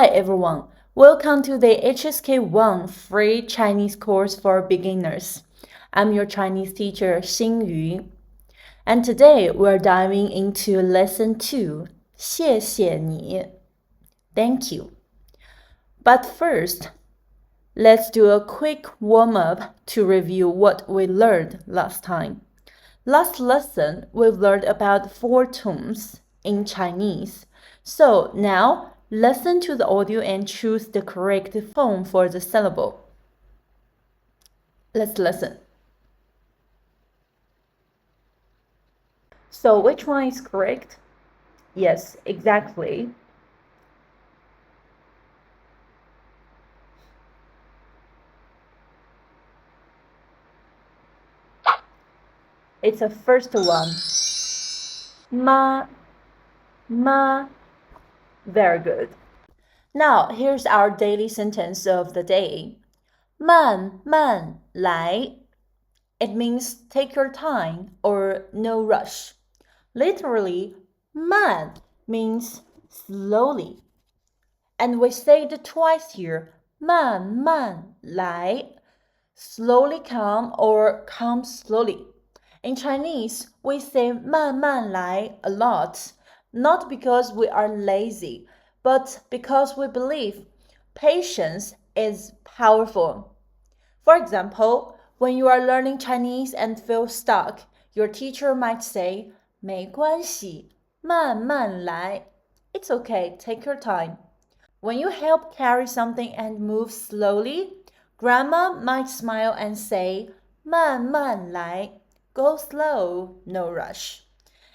Hi everyone, welcome to the HSK 1 free Chinese course for beginners. I'm your Chinese teacher Xingyu, and today we're diving into lesson 2, 谢谢你, thank you. But first, let's do a quick warm-up to review what we learned last time. Last lesson, we've learned about 4 tones in Chinese. So now, listen to the audio and choose the correct tone for the syllable. Let's listen. So which one is correct? Yes, exactly. It's the first one. Ma. Very good. Now, here's our daily sentence of the day. 慢慢来. It means take your time or no rush. Literally, 慢 means slowly. And we say it twice here. 慢慢来. Slowly come or come slowly. In Chinese, we say 慢慢来 a lot, not because we are lazy, but because we believe patience is powerful. For example, when you are learning Chinese and feel stuck, your teacher might say, 没关系,慢慢来. It's okay, take your time. When you help carry something and move slowly, Grandma might smile and say, 慢慢来, go slow, no rush.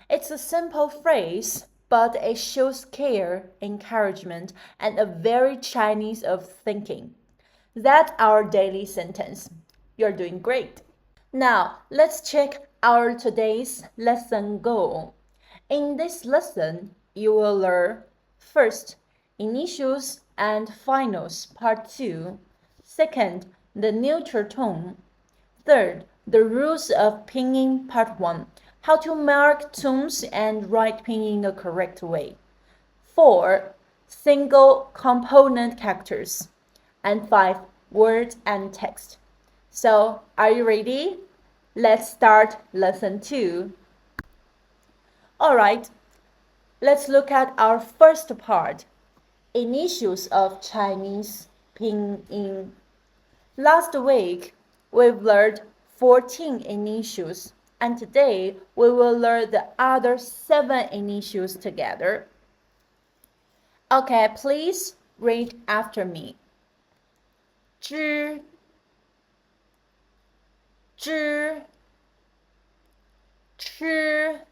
It's a simple phrase, but it shows care, encouragement, and a very Chinese of thinking. That's our daily sentence. You're doing great. Now, let's check our today's lesson goal. In this lesson, you will learn first, initials and finals, part 2. Second, the neutral tone. Third, the rules of pinyin, part 1. How to mark tones and write pinyin the correct way. 4. Single component characters. And 5. Words and text. So, are you ready? Let's start lesson 2. Alright, let's look at our first part, initials of Chinese Pinyin. Last week, we've learned 14 initials, and today we will learn the other 7 initials together. Okay, please read after me. 知 知 吃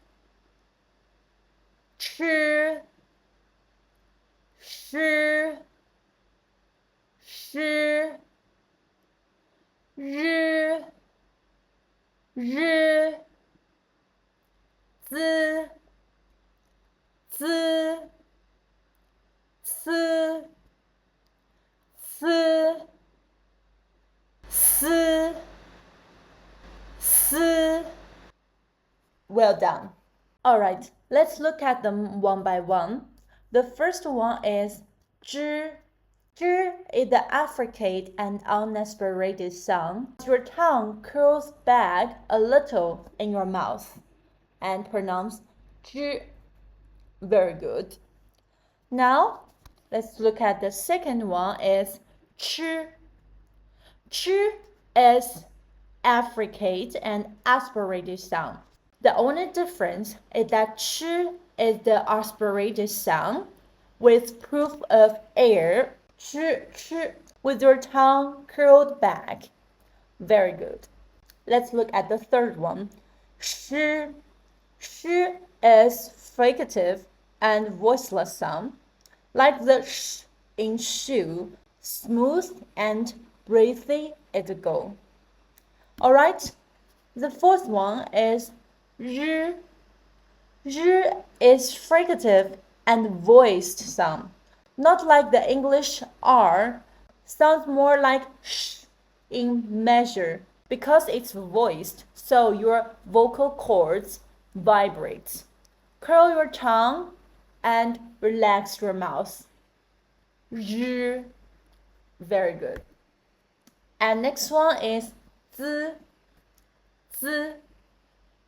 吃 诗 诗 日 日 资 资 思 思 思 思. Well done. Alright, let's look at them one by one. The first one is 知. 知 is the affricate and unaspirated sound. Your tongue curls back a little in your mouth and pronounce 知. Very good. Now, let's look at the second one is 吃. 吃 is affricate and aspirated sound. The only difference is that 吃 is the aspirated sound with proof of air, 吃, with your tongue curled back. Very good. Let's look at the third one. 诗 is fricative and voiceless sound, like the sh in shoe, smooth and breathy at the go. Alright, the fourth one is 日. 日 is fricative and voiced sound, not like the English R, sounds more like sh in measure because it's voiced, so your vocal cords vibrate. Curl your tongue and relax your mouth. zhi. Very good. And next one is zi, zi.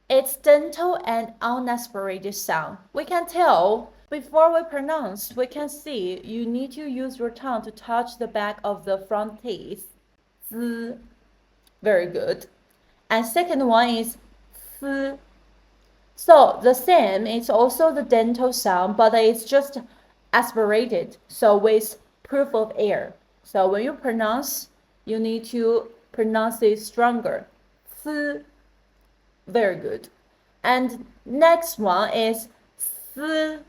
It's dental and unaspirated sound. We can tell before we pronounce, we can see you need to use your tongue to touch the back of the front teeth. Z. Very good. And second one is th. So the same, it's also the dental sound, but it's just aspirated, so with proof of air. So when you pronounce, you need to pronounce it stronger. Th. Very good. And next one is th.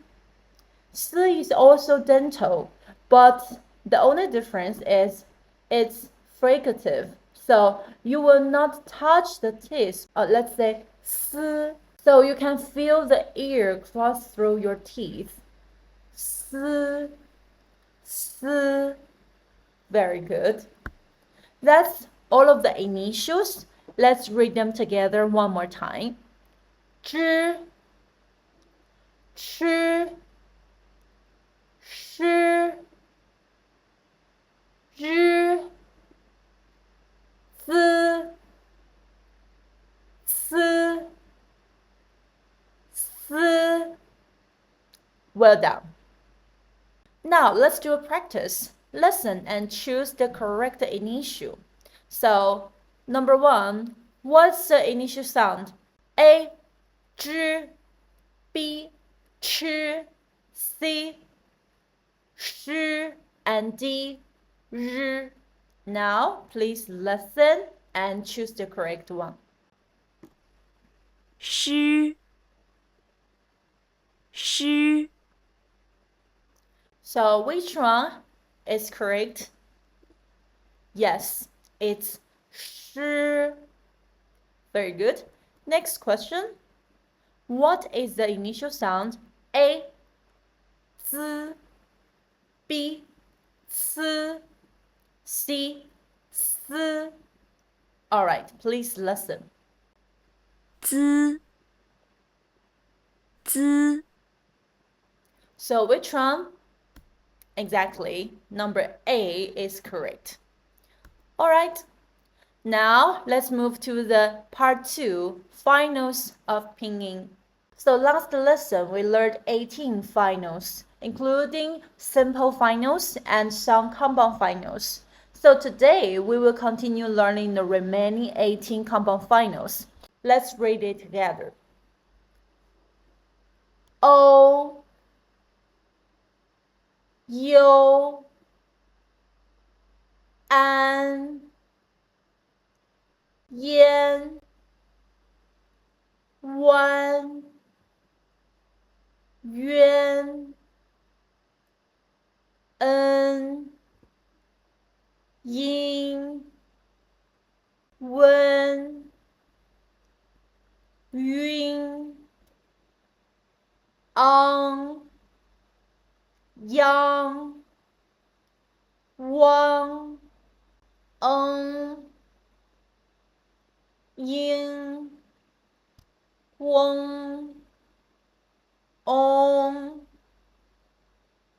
Th is also dental, but the only difference is it's fricative. So you will not touch the teeth. Let's say th. So you can feel the air cross through your teeth. Th. Th. Very good. That's all of the initials. Let's read them together one more time. Zhi, chi, shi, zhi, zi, si, si. Well done. Now let's do a practice. Listen and choose the correct initial. So, number one, what's the initial sound? A, zhi, B, chi, C, shi, and D, zhi. Now, please listen and choose the correct one. Shi, shi. So, which one is correct? Yes, it's shi. Very good. Next question. What is the initial sound? A, z, B, c, C, s. All right, please listen. Z, z. So which one? Exactly, number A is correct. All right, now let's move to the part 2, finals of Pinyin. So last lesson we learned 18 finals, including simple finals and some compound finals. So today we will continue learning the remaining 18 compound finals. Let's read it together. O, U, an, yan, wan, yuan, en, yin, wen, yun, ang, yang, wang, yin, wong, ong,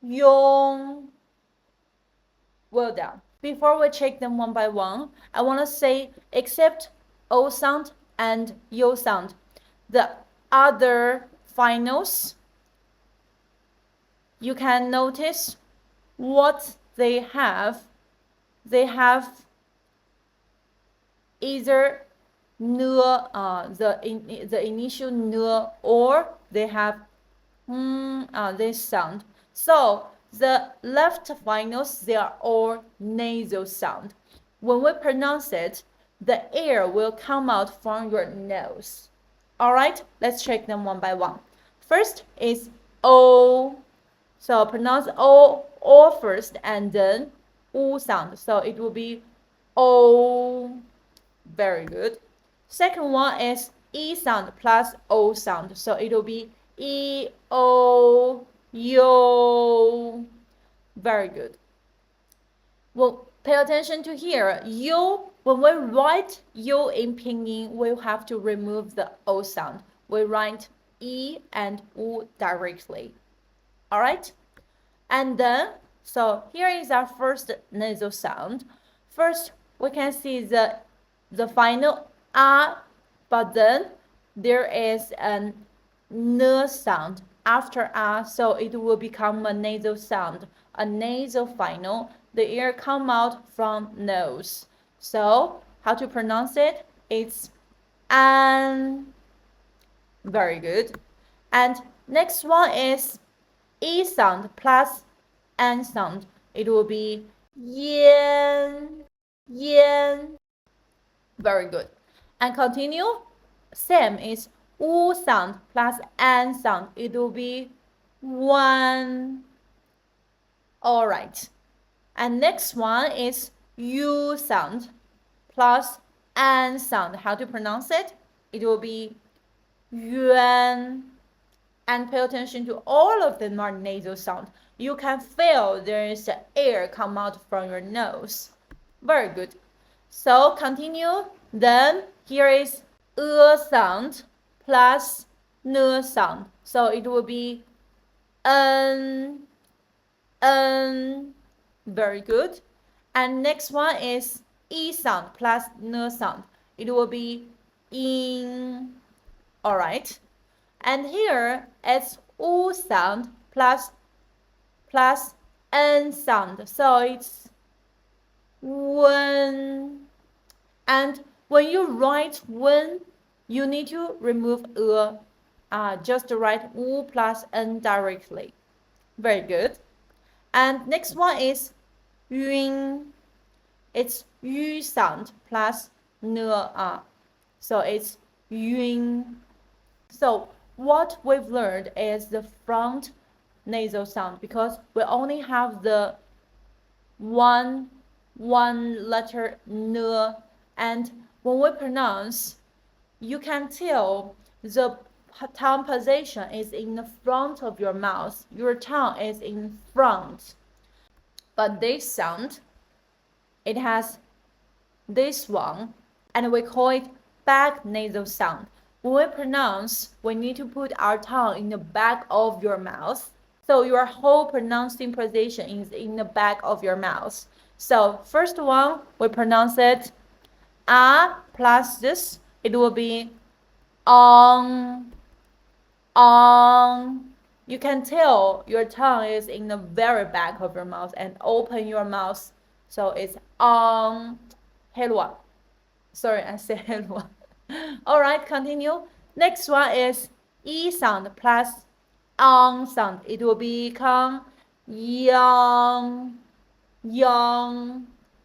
yong. Well done. Before we check them one by one, I want to say except O sound and yo sound, the other finals, you can notice what they have. They have either the initial n, or they have this sound. So the left finals, they are all nasal sound. When we pronounce it, the air will come out from your nose. All right, let's check them one by one. First is O. So pronounce O first and then U sound. So it will be O. Very good. Second one is E sound plus O sound. So it will be E, O, yo. Very good. Well, pay attention to here. Yo, when we write yo in Pinyin, we have to remove the O sound. We write E and U directly. All right? And then So here is our first nasal sound. First, we can see the final ah, but then there is an n sound after ah, so it will become a nasal sound, a nasal final. The air come out from nose. So how to pronounce it? It's an. Very good. And next one is e sound plus n sound. It will be yen, yen. Very good. And continue. Same is u sound plus n sound. It will be one. All right. And next one is u sound plus n sound. How to pronounce it? It will be yuan. And pay attention to all of them are nasal sound. You can feel there is air come out from your nose. Very good. So continue. Then here is sound plus n sound. So it will be n. Very good. And next one is e sound plus n sound. It will be in. All right. And here it's u sound plus n sound. So it's when. And when you write when, you need to remove just write u plus n directly. Very good. And next one is yun. It's yu sound plus n. So it's yun. So what we've learned is the front nasal sound, because we only have the one letter n, and when we pronounce, you can tell the tongue position is in the front of your mouth. Your tongue is in front. But this sound, it has this one, and we call it back nasal sound. When we pronounce, we need to put our tongue in the back of your mouth. So your whole pronouncing position is in the back of your mouth. So first one, we pronounce it plus this. It will be on. You can tell your tongue is in the very back of your mouth and open your mouth. So it's on. Helwa. Sorry, I said helwa. All right, continue. Next one is e sound plus ang sound. It will become yang.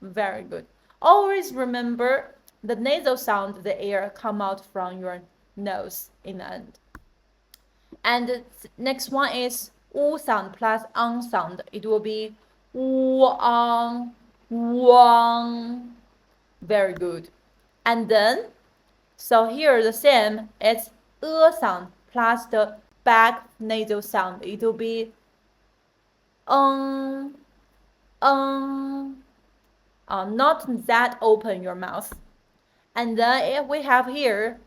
Very good. Always remember the nasal sound, the air come out from your nose in the end. And the next one is u sound plus ang sound. It will be uang. Very good. And then, so here the same, it's sound plus the back nasal sound. It will be not that open your mouth. And then if we have here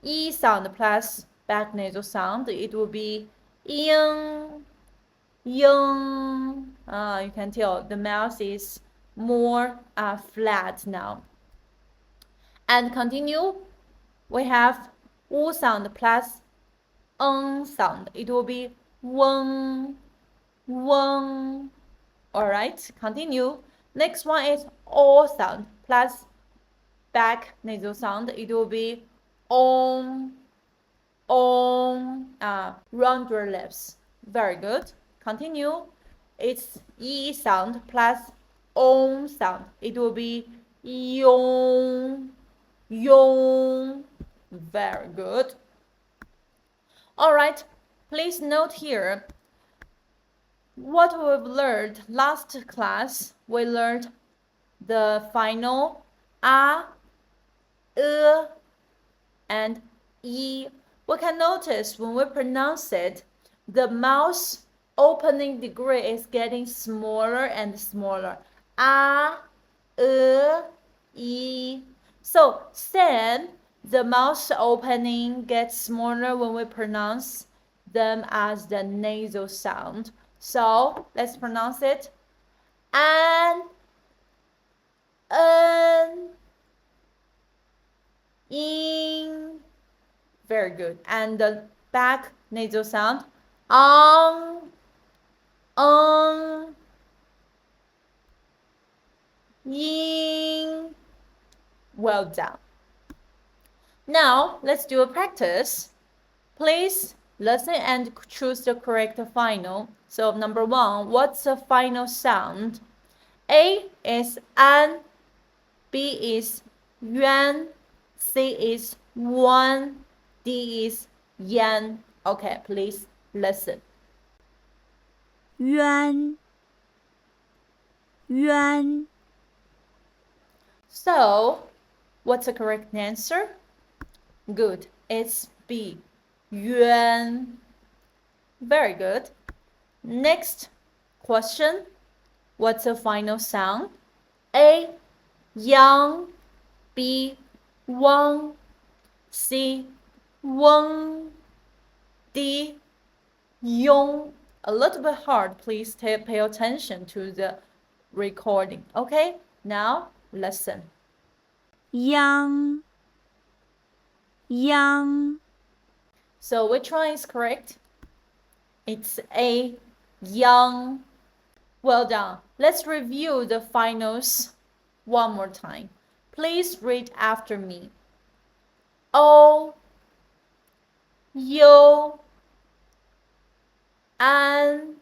e sound plus back nasal sound, it will be iang. You can tell the mouth is more flat now. And continue. We have u sound plus ng sound. It will be weng. All right, continue. Next one is o sound plus back nasal sound. It will be on. Round your lips. Very good. Continue. It's e sound plus on sound. It will be iong. Very good. All right, please note here what we've learned last class. We learned the final a, and e. We can notice when we pronounce it, the mouth opening degree is getting smaller and smaller. A, e. So same, the mouth opening gets smaller when we pronounce them as the nasal sound. So let's pronounce it. an, en, ing. Very good. And the back nasal sound, ang, ying. Well done. Now, let's do a practice. Please listen and choose the correct final. So, number 1, what's the final sound? A is an, B is yuan, C is wan, D is yan. Okay, please listen. 冤冤 So, what's the correct answer? Good, it's B, yuan. Very good. Next question. What's the final sound? A, yang, B, wang, C, weng, D, iong. A little bit hard, please pay attention to the recording. Okay, now listen. iang iang So which one is correct? It's A, yang. Well done. Let's review the finals one more time. Please read after me. O, U, an,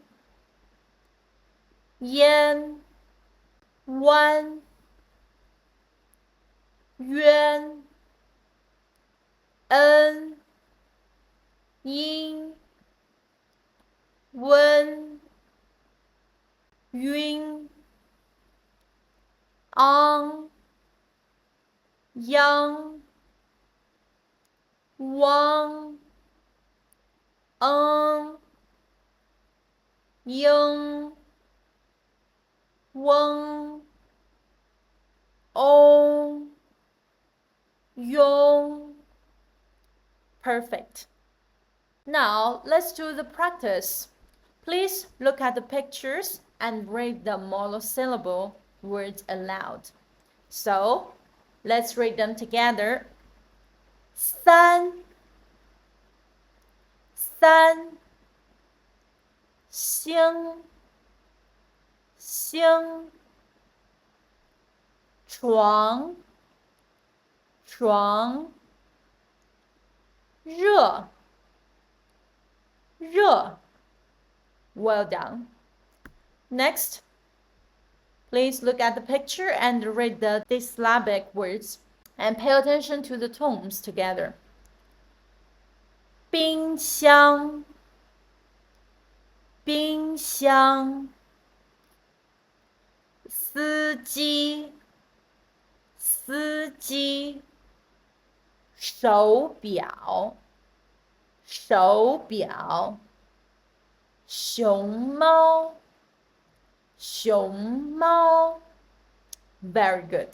yan, wan, yuan, en, yin, wen, yun, ang, yang, wang, yung, weng, ong, yong. Perfect. Now let's do the practice. Please look at the pictures and read the monosyllable words aloud. So let's read them together. 三 三 星 星 床 床 热 热 Well done. Next, please look at the picture and read the Disyllabic words and pay attention to the tones together. 冰箱 冰箱 司机 司机 手表 手表 熊猫 熊猫 Very good.